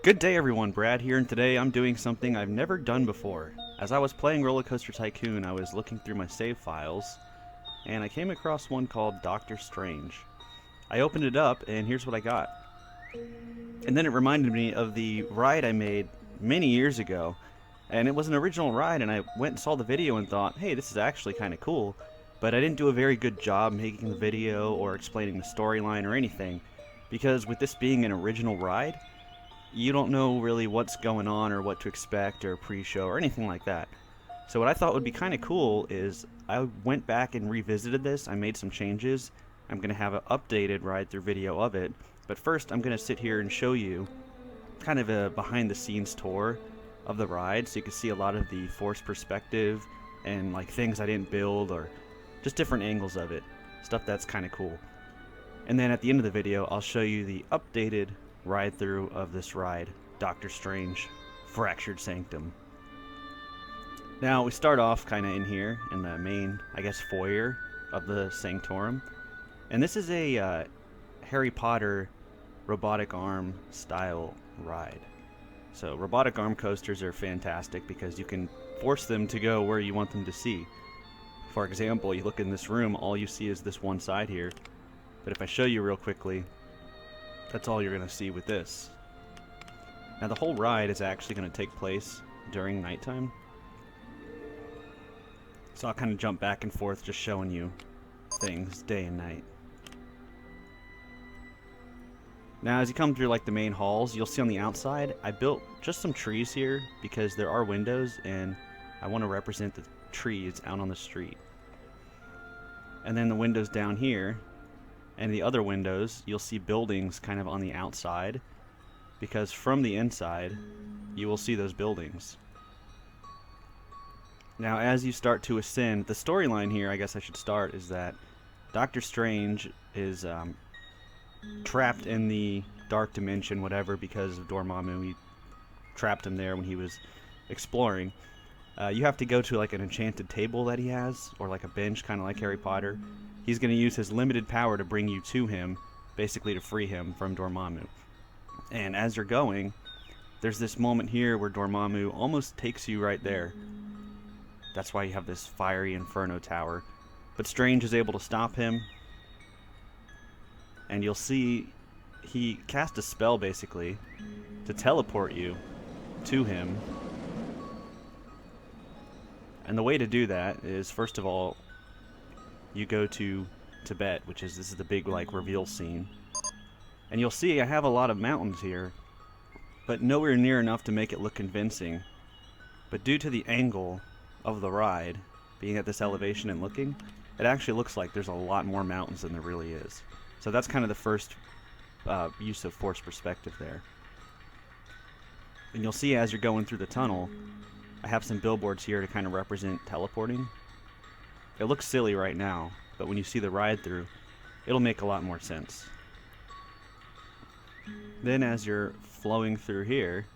Good day everyone, Brad here, and today I'm doing something I've never done before. As I was playing Roller Coaster Tycoon, I was looking through my save files, and I came across one called Doctor Strange. I opened it up, and here's what I got. And then it reminded me of the ride I made many years ago, and it was an original ride, and I went and saw the video and thought, hey, this is actually kind of cool, but I didn't do a very good job making the video or explaining the storyline or anything, because with this being an original ride, you don't know really what's going on or what to expect or pre-show or anything like that. So what I thought would be kind of cool is I went back and revisited this. I made some changes. I'm going to have an updated ride-through video of it. But first, I'm going to sit here and show you kind of a behind-the-scenes tour of the ride, so you can see a lot of the forced perspective and like things I didn't build or just different angles of it. Stuff that's kind of cool. And then at the end of the video, I'll show you the updated ride through of this ride, Doctor Strange Fractured Sanctum. Now we start off kind of in here in the main, I guess, foyer of the Sanctorum, and this is a Harry Potter robotic arm style ride. So robotic arm coasters are fantastic because you can force them to go where you want them to see. For example, you look in this room, all you see is this one side here, but if I show you real quickly, that's all you're going to see with this. Now the whole ride is actually going to take place during nighttime. So I'll kind of jump back and forth just showing you things day and night. Now as you come through like the main halls, you'll see on the outside I built just some trees here because there are windows and I want to represent the trees out on the street. And then the windows down here and the other windows, you'll see buildings kind of on the outside, because from the inside, you will see those buildings. Now, as you start to ascend, the storyline here, I guess I should start, is that Doctor Strange is trapped in the dark dimension, whatever, because of Dormammu. He trapped him there when he was exploring. You have to go to like an enchanted table that he has, or like a bench, kind of like Harry Potter. He's going to use his limited power to bring you to him, basically to free him from Dormammu. And as you're going, there's this moment here where Dormammu almost takes you right there. That's why you have this fiery inferno tower. But Strange is able to stop him. And you'll see he cast a spell, basically, to teleport you to him. And the way to do that is, first of all, you go to Tibet, this is the big like reveal scene. And you'll see I have a lot of mountains here, but nowhere near enough to make it look convincing. But due to the angle of the ride, being at this elevation and looking, it actually looks like there's a lot more mountains than there really is. So that's kind of the first use of forced perspective there. And you'll see as you're going through the tunnel, I have some billboards here to kind of represent teleporting. It looks silly right now, but when you see the ride through, it'll make a lot more sense. Then as you're flowing through here,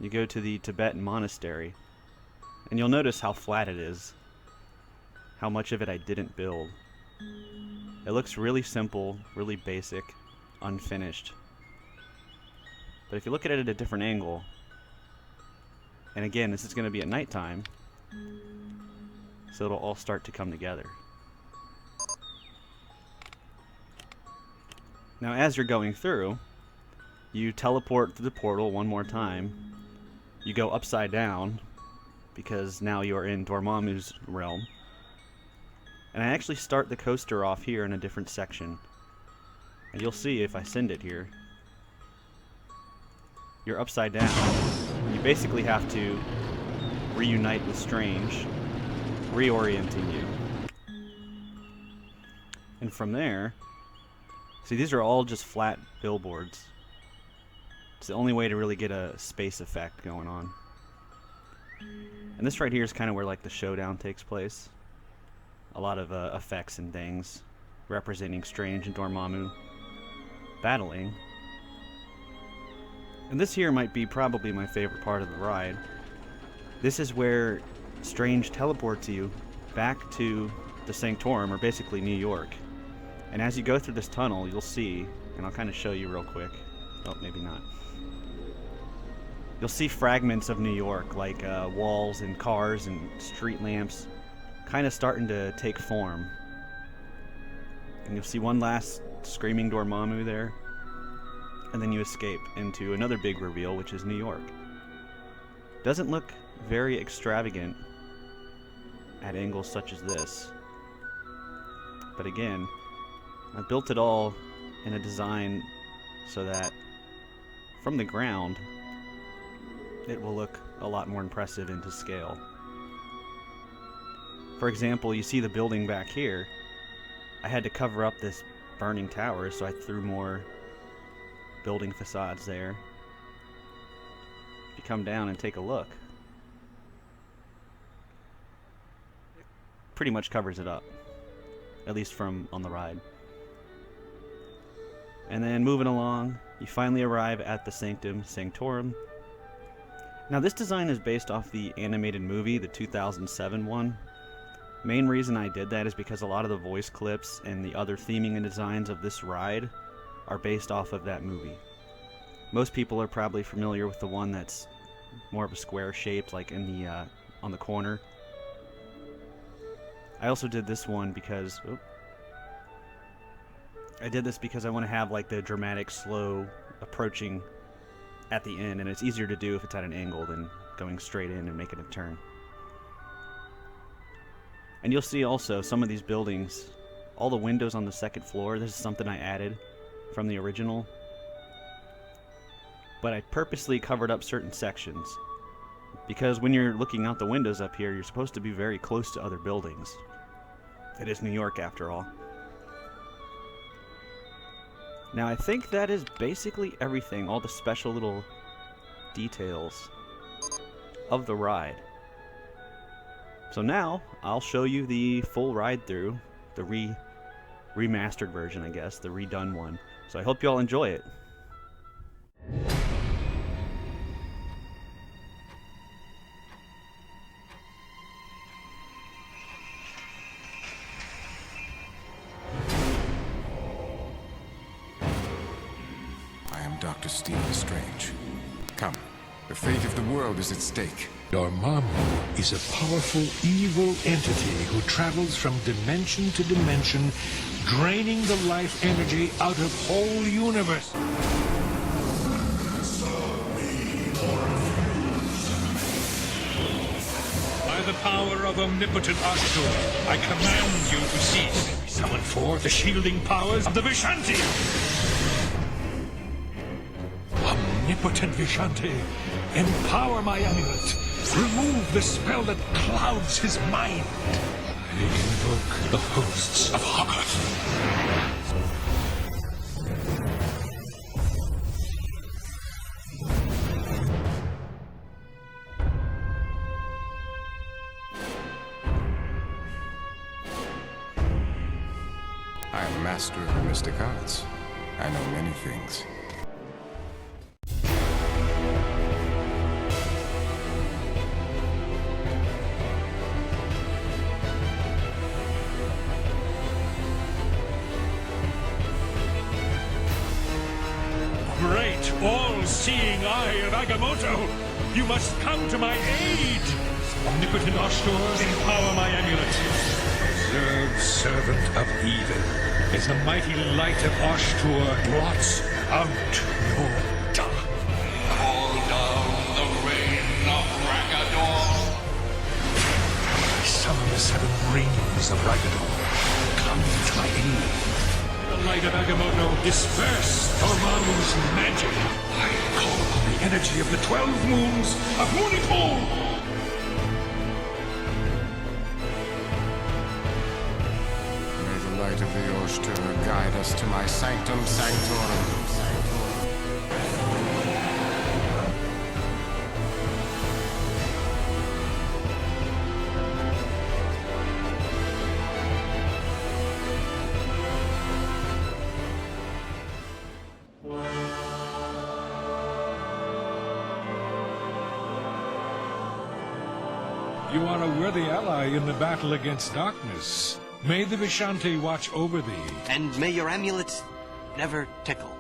you go to the Tibetan Monastery, and you'll notice how flat it is, how much of it I didn't build. It looks really simple, really basic, unfinished. But if you look at it at a different angle, and again, this is going to be at nighttime, so it'll all start to come together. Now as you're going through, you teleport through the portal one more time. You go upside down, because now you're in Dormammu's realm. And I actually start the coaster off here in a different section. And you'll see if I send it here. You're upside down. You basically have to reunite with Strange, reorienting you. And from there, see, these are all just flat billboards. It's the only way to really get a space effect going on. And this right here is kind of where like the showdown takes place. A lot of effects and things representing Strange and Dormammu battling. And this here might be probably my favorite part of the ride. This is where Strange teleports you back to the Sanctorum, or basically New York. And as you go through this tunnel, you'll see, and I'll kind of show you real quick. Oh, maybe not. You'll see fragments of New York, like walls and cars and street lamps, kind of starting to take form. And you'll see one last screaming Dormammu there, and then you escape into another big reveal, which is New York. Doesn't look very extravagant at angles such as this, but again, I built it all in a design so that from the ground it will look a lot more impressive into scale. For example, you see the building back here. I had to cover up this burning tower, so I threw more building facades there. If you come down and take a look, it pretty much covers it up, at least from on the ride. And then moving along, you finally arrive at the Sanctum Sanctorum. Now this design is based off the animated movie, the 2007 one. Main reason I did that is because a lot of the voice clips and the other theming and designs of this ride are based off of that movie. Most people are probably familiar with the one that's more of a square shape, like in the on the corner. I also did this one because I want to have like the dramatic slow approaching at the end, and it's easier to do if it's at an angle than going straight in and making a turn. And you'll see also some of these buildings, all the windows on the second floor, this is something I added from the original. But I purposely covered up certain sections, because when you're looking out the windows up here, you're supposed to be very close to other buildings. It is New York after all. Now I think that is basically everything, all the special little details of the ride. So now I'll show you the full ride through, the remastered version, I guess, the redone one. So I hope you all enjoy it. Dr. Stephen Strange. Come, the fate of the world is at stake. Dormammu is a powerful, evil entity who travels from dimension to dimension, draining the life energy out of whole universe. By the power of omnipotent Ashtur, I command you to cease. Summon forth the shielding powers of the Vishanti. Omnipotent Vishanti, empower my amulet. Remove the spell that clouds his mind. I invoke the hosts of Hogarth. I am a master of the mystic arts. I know many things. Great, all-seeing eye of Agamotto, you must come to my aid! Omnipotent Ashtur, empower my amulet. Observe, servant of evil, as the mighty light of Ashtur blots out your dark. Call down the rain of Ragador. I summon the 7 rings of Ragador. Come to my aid. The light of Agamotto, disperse Dormammu's magic. I call upon the energy of the 12 moons of Munipol. May the light of the Ashtur guide us to my Sanctum Sanctorum. You are a worthy ally in the battle against darkness. May the Vishanti watch over thee. And may your amulet never tickle.